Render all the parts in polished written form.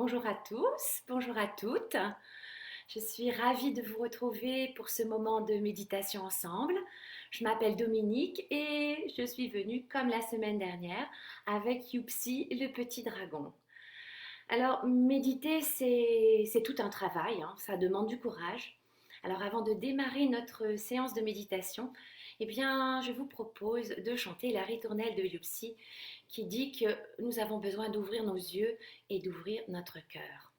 Bonjour à tous, bonjour à toutes. Je suis ravie de vous retrouver pour ce moment de méditation ensemble. Je m'appelle Dominique et je suis venue, comme la semaine dernière, avec Youpsi, le petit dragon. Alors, méditer, c'est tout un travail, hein, ça demande du courage. Alors, avant de démarrer notre séance de méditation, eh bien, je vous propose de chanter la ritournelle de Youpsi qui dit que nous avons besoin d'ouvrir nos yeux et d'ouvrir notre cœur.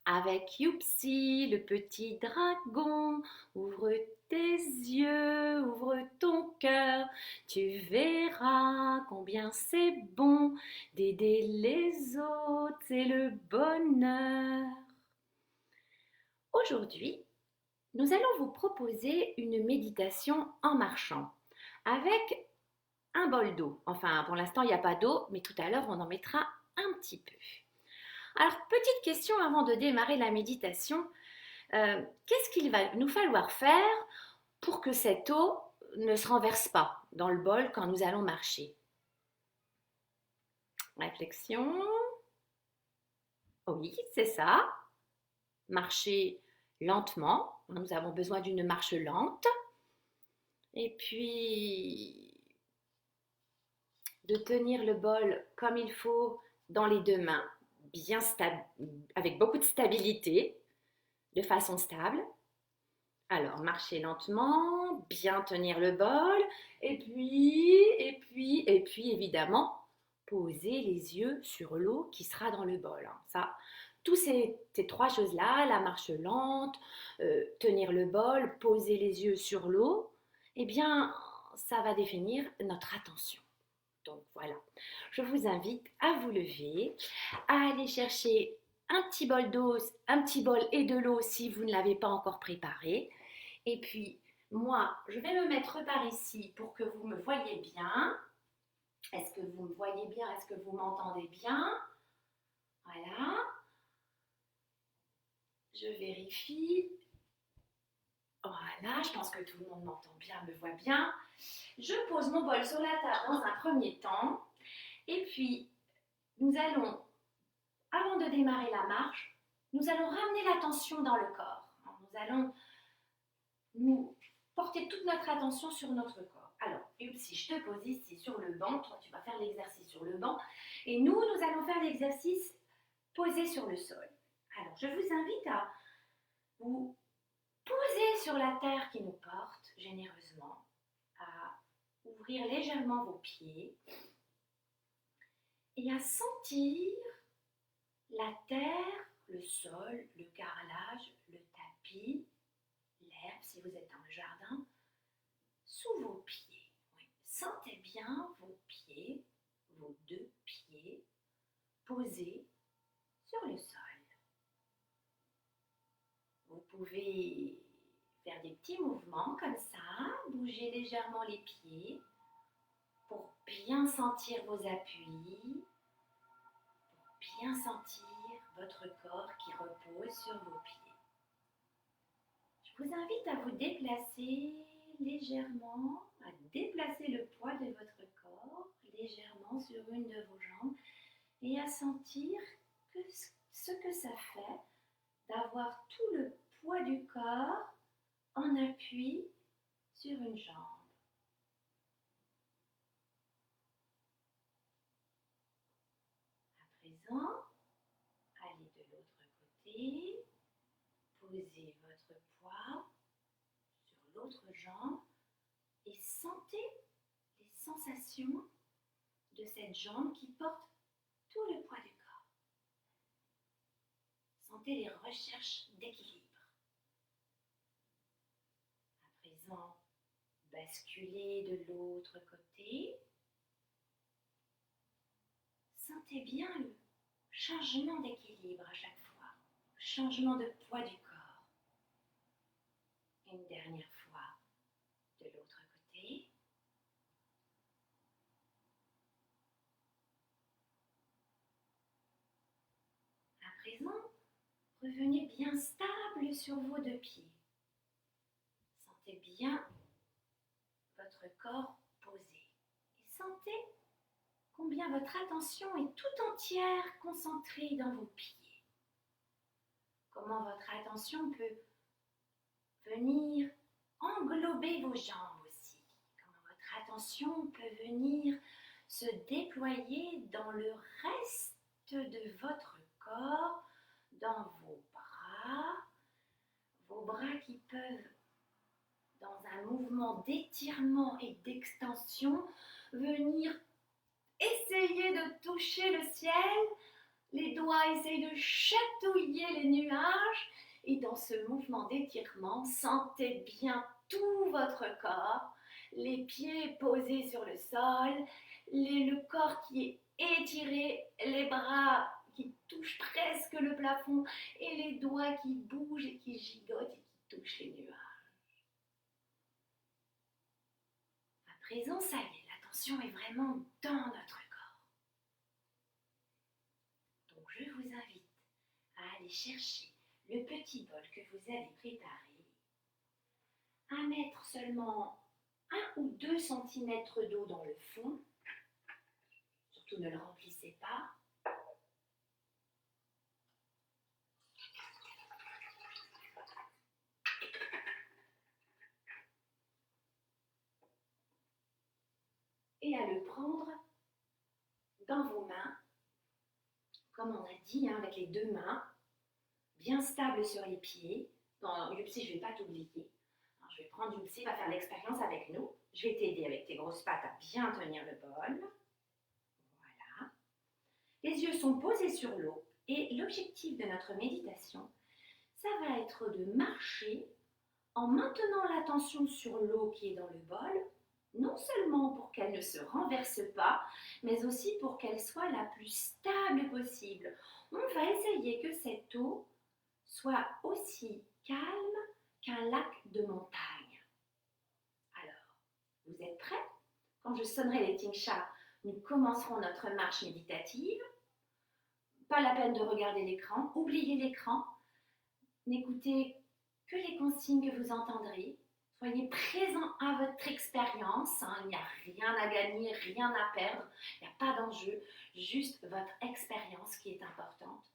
Avec Youpsi, le petit dragon, ouvre tes yeux, ouvre ton cœur, tu verras combien c'est bon d'aider les autres, c'est le bonheur. Aujourd'hui, nous allons vous proposer une méditation en marchant avec un bol d'eau. Enfin, pour l'instant, il n'y a pas d'eau, mais tout à l'heure, on en mettra un petit peu. Alors, petite question avant de démarrer la méditation. Qu'est-ce qu'il va nous falloir faire pour que cette eau ne se renverse pas dans le bol quand nous allons marcher? Réflexion. Oui, c'est ça. Marcher lentement. Nous avons besoin d'une marche lente. Et puis, de tenir le bol comme il faut dans les deux mains, bien avec beaucoup de stabilité, de façon stable. Alors, marcher lentement, bien tenir le bol, et puis, évidemment, poser les yeux sur l'eau qui sera dans le bol. Ça, tous ces trois choses-là, la marche lente, tenir le bol, poser les yeux sur l'eau, eh bien, ça va définir notre attention. Donc voilà, je vous invite à vous lever, à aller chercher un petit bol d'eau, un petit bol et de l'eau si vous ne l'avez pas encore préparé. Et puis, moi, je vais me mettre par ici pour que vous me voyez bien. Est-ce que vous me voyez bien? Est-ce que vous m'entendez bien? Voilà. Je vérifie. Voilà, je pense que tout le monde m'entend bien, me voit bien. Je pose mon bol sur la table dans un premier temps. Et puis, nous allons, avant de démarrer la marche, nous allons ramener l'attention dans le corps. Nous allons nous porter toute notre attention sur notre corps. Alors, si je te pose ici sur le banc, toi tu vas faire l'exercice sur le banc, et nous allons faire l'exercice posé sur le sol. Alors, je vous invite à vous poser sur la terre qui nous porte généreusement, à ouvrir légèrement vos pieds et à sentir la terre, le sol, le carrelage, le tapis, l'herbe si vous êtes dans le jardin, sous vos pieds. Oui. Sentez bien vos pieds, vos deux pieds posés sur le sol. Vous pouvez faire des petits mouvements comme ça, bouger légèrement les pieds pour bien sentir vos appuis, pour bien sentir votre corps qui repose sur vos pieds. Je vous invite à vous déplacer légèrement, à déplacer le poids de votre corps légèrement sur une de vos jambes et à sentir ce que ça fait d'avoir tout le poids du corps en appui sur une jambe. À présent, allez de l'autre côté, posez votre poids sur l'autre jambe et sentez les sensations de cette jambe qui porte tout le poids du corps. Sentez les recherches d'équilibre. À présent, basculez de l'autre côté. Sentez bien le changement d'équilibre à chaque fois, le changement de poids du corps. Une dernière fois de l'autre côté. À présent, revenez bien stable sur vos deux pieds. Sentez bien votre corps posé. Et sentez combien bien votre attention est tout entière concentrée dans vos pieds. Comment votre attention peut venir englober vos jambes aussi. Comment votre attention peut venir se déployer dans le reste de votre corps, dans vos bras qui peuvent, dans un mouvement d'étirement et d'extension, venir essayer de toucher le ciel, les doigts essayent de chatouiller les nuages, et dans ce mouvement d'étirement, sentez bien tout votre corps, les pieds posés sur le sol, le corps qui est étiré, les bras qui touchent presque le plafond et les doigts qui bougent et qui gigotent et qui touchent les nuages. À présent, ça y est, l'attention est vraiment dans notre corps. Donc je vous invite à aller chercher le petit bol que vous avez préparé, à mettre seulement 1 ou 2 cm d'eau dans le fond, surtout ne le remplissez pas. Et à le prendre dans vos mains, comme on a dit, avec les 2 mains, bien stable sur les pieds. Dans Yupsi, je ne vais pas t'oublier. Alors, je vais prendre Yupsi, va faire l'expérience avec nous. Je vais t'aider avec tes grosses pattes à bien tenir le bol. Voilà. Les yeux sont posés sur l'eau et l'objectif de notre méditation, ça va être de marcher en maintenant l'attention sur l'eau qui est dans le bol, non seulement pour qu'elle ne se renverse pas, mais aussi pour qu'elle soit la plus stable possible. On va essayer que cette eau soit aussi calme qu'un lac de montagne. Alors, vous êtes prêts? Quand je sonnerai les tingsha, nous commencerons notre marche méditative. Pas la peine de regarder l'écran, oubliez l'écran, n'écoutez que les consignes que vous entendrez. Soyez présent à votre expérience, il n'y a rien à gagner, rien à perdre, il n'y a pas d'enjeu, juste votre expérience qui est importante.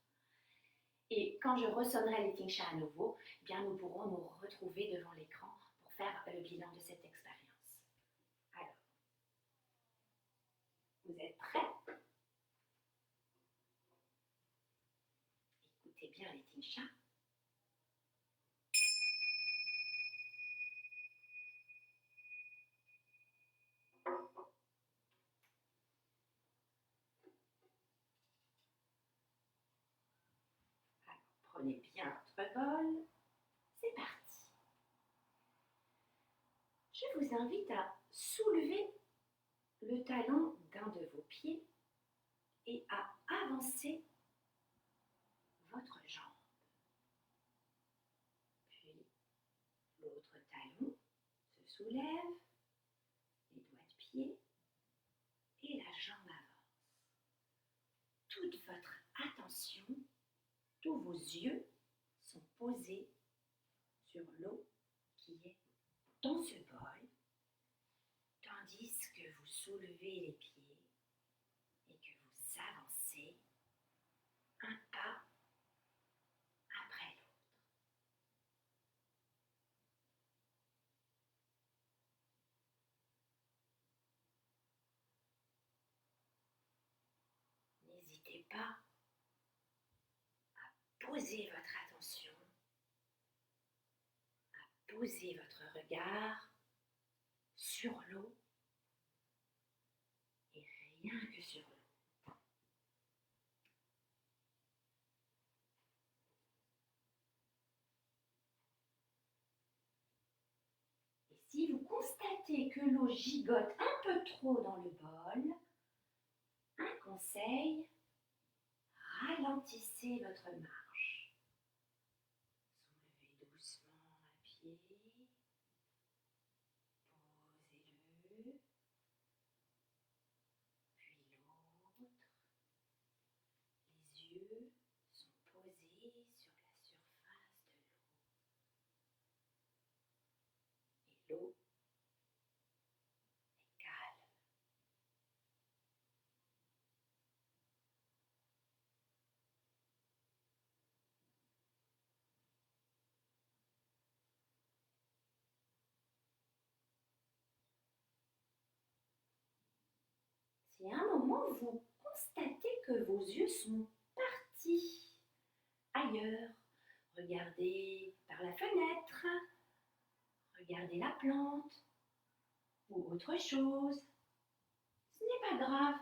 Et quand je ressonnerai les tingsha à nouveau, eh bien nous pourrons nous retrouver devant l'écran pour faire le bilan de cette expérience. Alors, vous êtes prêts? Écoutez bien les tingsha. Prenez bien votre bol. C'est parti. Je vous invite à soulever le talon d'un de vos pieds et à avancer votre jambe. Puis l'autre talon se soulève, les doigts de pied et la jambe avance. Toute votre attention, tous vos yeux sont posés sur l'eau qui est dans ce bol, tandis que vous soulevez les pieds et que vous avancez un pas après l'autre. N'hésitez pas à poser votre attention, à poser votre regard sur l'eau et rien que sur l'eau. Et si vous constatez que l'eau gigote un peu trop dans le bol, un conseil, ralentissez votre marche. Soulevez doucement un pied, posez-le, puis l'autre. Les yeux sont posés sur la surface de l'eau. Et l'eau est calme. Et à un moment, vous constatez que vos yeux sont partis ailleurs. Regardez par la fenêtre, regardez la plante ou autre chose. Ce n'est pas grave.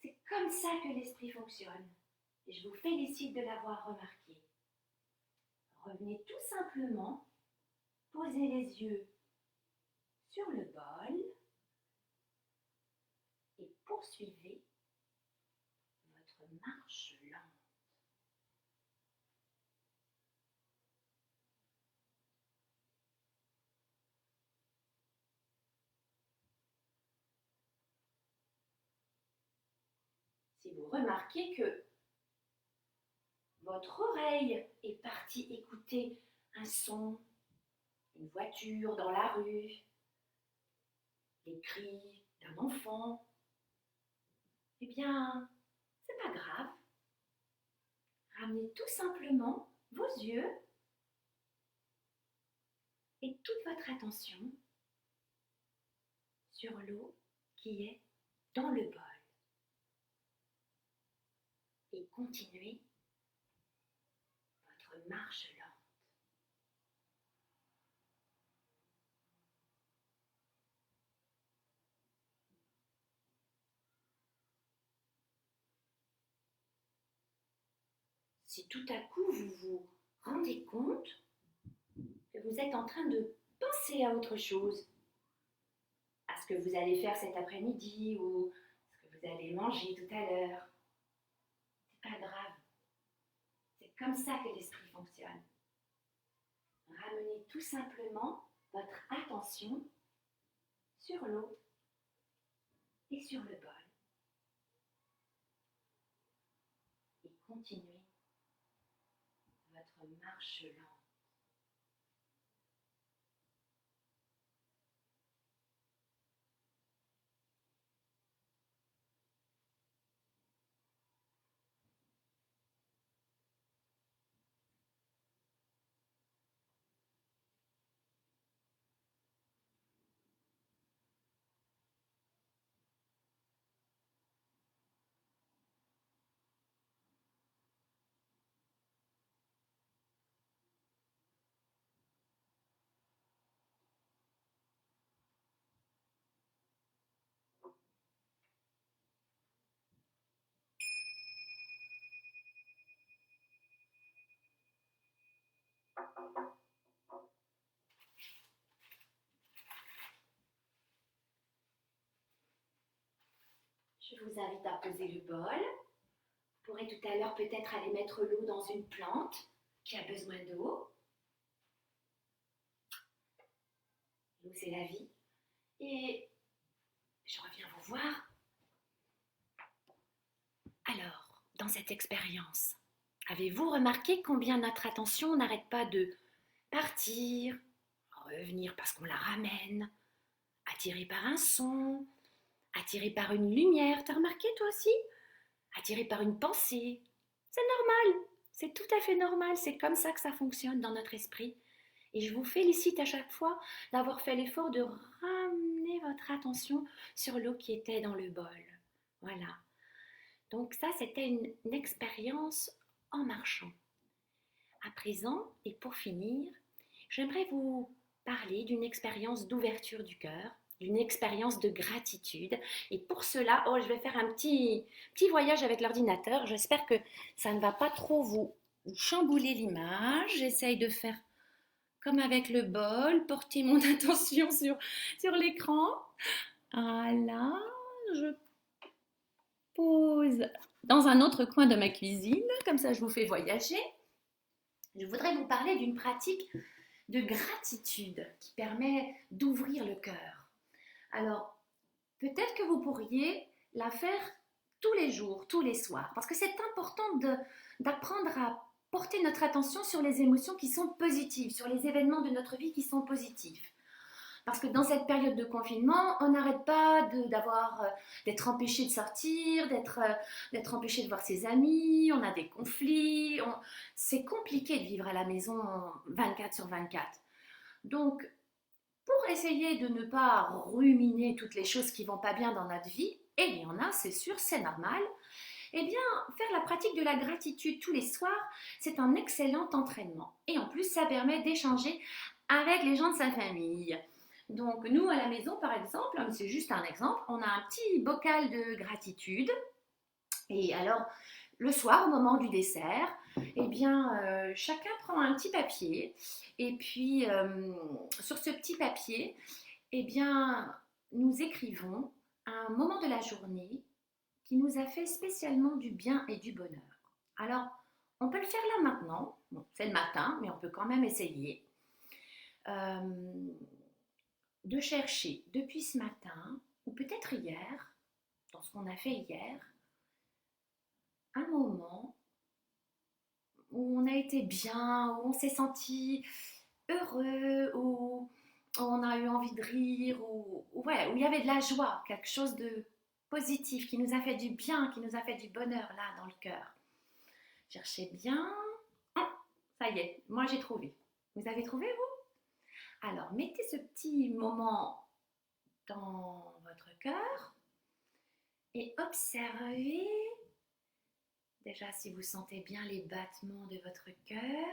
C'est comme ça que l'esprit fonctionne. Et je vous félicite de l'avoir remarqué. Revenez tout simplement, posez les yeux sur le bol et poursuivez votre marche lente. Si vous remarquez que votre oreille est partie écouter un son, une voiture dans la rue, les cris d'un enfant, eh bien, c'est pas grave. Ramenez tout simplement vos yeux et toute votre attention sur l'eau qui est dans le bol. Et continuez votre marche lente. Si tout à coup vous vous rendez compte que vous êtes en train de penser à autre chose, à ce que vous allez faire cet après-midi ou ce que vous allez manger tout à l'heure, c'est pas grave. C'est comme ça que l'esprit fonctionne. Ramenez tout simplement votre attention sur l'eau et sur le bol. Et continuez votre marche lente. Je vous invite à poser le bol. Vous pourrez tout à l'heure peut-être aller mettre l'eau dans une plante qui a besoin d'eau. L'eau, c'est la vie. Et je reviens vous voir. Alors, dans cette expérience, avez-vous remarqué combien notre attention n'arrête pas de partir, revenir parce qu'on la ramène, attirée par un son, attirée par une lumière, t'as remarqué toi aussi? Attirée par une pensée. C'est normal, c'est tout à fait normal, c'est comme ça que ça fonctionne dans notre esprit. Et je vous félicite à chaque fois d'avoir fait l'effort de ramener votre attention sur l'eau qui était dans le bol. Voilà. Donc ça, c'était une expérience en marchant. À présent, et pour finir, j'aimerais vous parler d'une expérience d'ouverture du cœur, d'une expérience de gratitude. Et pour cela, je vais faire un petit voyage avec l'ordinateur. J'espère que ça ne va pas trop vous chambouler l'image. J'essaye de faire comme avec le bol, porter mon attention sur l'écran. Voilà, je pose dans un autre coin de ma cuisine, comme ça je vous fais voyager. Je voudrais vous parler d'une pratique de gratitude qui permet d'ouvrir le cœur. Alors, peut-être que vous pourriez la faire tous les jours, tous les soirs, parce que c'est important d'apprendre à porter notre attention sur les émotions qui sont positives, sur les événements de notre vie qui sont positifs. Parce que dans cette période de confinement, on n'arrête pas d'être empêché de sortir, d'être empêché de voir ses amis, on a des conflits, c'est compliqué de vivre à la maison 24/24. Donc, pour essayer de ne pas ruminer toutes les choses qui ne vont pas bien dans notre vie, et il y en a, c'est sûr, c'est normal. Eh bien, faire la pratique de la gratitude tous les soirs, c'est un excellent entraînement. Et en plus, ça permet d'échanger avec les gens de sa famille. Donc, nous, à la maison, par exemple, c'est juste un exemple, on a un petit bocal de gratitude. Et alors, le soir, au moment du dessert, eh bien, chacun prend un petit papier. Et puis, sur ce petit papier, eh bien, nous écrivons un moment de la journée qui nous a fait spécialement du bien et du bonheur. Alors, on peut le faire là maintenant. Bon, c'est le matin, mais on peut quand même essayer de chercher depuis ce matin, ou peut-être hier, dans ce qu'on a fait hier, un moment où on a été bien, où on s'est senti heureux, où on a eu envie de rire, ouais, où il y avait de la joie, quelque chose de positif qui nous a fait du bien, qui nous a fait du bonheur là dans le cœur. Cherchez bien. Ah, ça y est, moi j'ai trouvé. Vous avez trouvé vous? Alors mettez ce petit moment dans votre cœur et observez déjà si vous sentez bien les battements de votre cœur.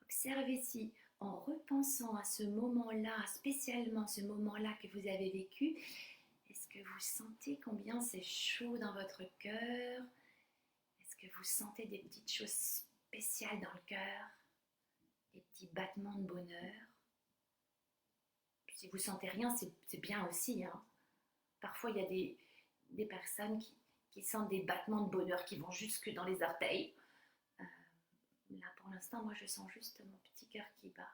Observez si, en repensant à ce moment-là, spécialement ce moment-là que vous avez vécu, est-ce que vous sentez combien c'est chaud dans votre cœur? Est-ce que vous sentez des petites choses spéciales dans le cœur? Des petits battements de bonheur? Si vous sentez rien, c'est bien aussi, hein. Parfois, il y a des personnes qui sentent des battements de bonheur qui vont jusque dans les orteils. Là, pour l'instant, moi, je sens juste mon petit cœur qui bat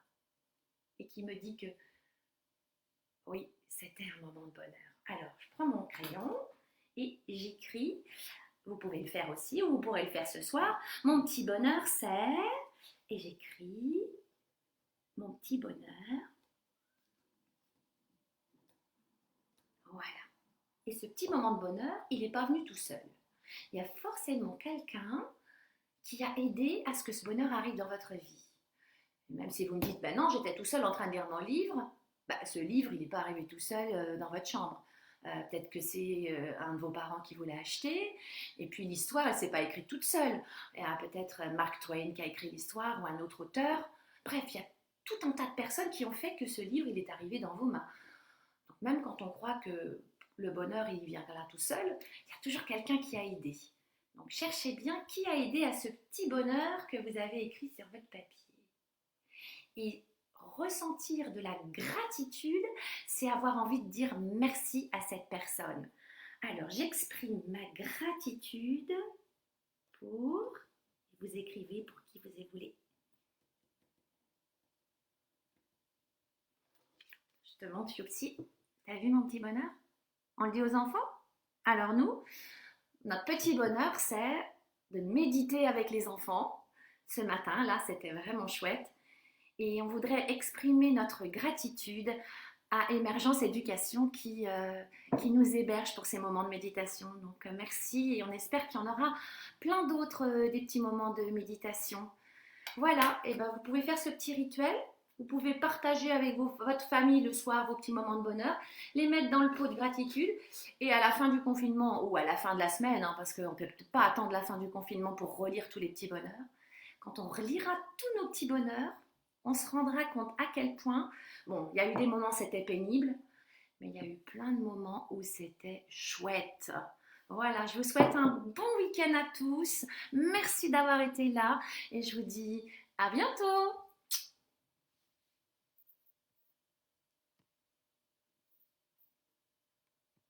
et qui me dit que oui, c'était un moment de bonheur. Alors, je prends mon crayon et j'écris. Vous pouvez le faire aussi, ou vous pourrez le faire ce soir. Mon petit bonheur, c'est... Et j'écris mon petit bonheur. Voilà. Et ce petit moment de bonheur, il n'est pas venu tout seul. Il y a forcément quelqu'un qui a aidé à ce que ce bonheur arrive dans votre vie. Même si vous me dites, ben non, j'étais tout seul en train de lire mon livre, ce livre, il n'est pas arrivé tout seul dans votre chambre. Peut-être que c'est un de vos parents qui vous l'a acheté, et puis l'histoire, elle ne s'est pas écrite toute seule. Il y a peut-être Mark Twain qui a écrit l'histoire, ou un autre auteur. Bref, il y a tout un tas de personnes qui ont fait que ce livre, il est arrivé dans vos mains. Donc même quand on croit que le bonheur, il vient là tout seul, il y a toujours quelqu'un qui a aidé. Donc cherchez bien qui a aidé à ce petit bonheur que vous avez écrit sur votre papier. Et ressentir de la gratitude, c'est avoir envie de dire merci à cette personne. Alors, j'exprime ma gratitude pour... Vous écrivez pour qui vous voulez. Je te montre aussi. T'as vu mon petit bonheur? On le dit aux enfants? Alors nous, notre petit bonheur, c'est de méditer avec les enfants. Ce matin, là, c'était vraiment chouette. Et on voudrait exprimer notre gratitude à Émergence Éducation qui nous héberge pour ces moments de méditation. Donc merci et on espère qu'il y en aura plein d'autres, des petits moments de méditation. Voilà, et ben vous pouvez faire ce petit rituel. Vous pouvez partager avec votre famille le soir vos petits moments de bonheur, les mettre dans le pot de gratitude et à la fin du confinement ou à la fin de la semaine, hein, parce qu'on ne peut peut-être pas attendre la fin du confinement pour relire tous les petits bonheurs. Quand on relira tous nos petits bonheurs, on se rendra compte à quel point, bon, il y a eu des moments où c'était pénible, mais il y a eu plein de moments où c'était chouette. Voilà, je vous souhaite un bon week-end à tous. Merci d'avoir été là et je vous dis à bientôt.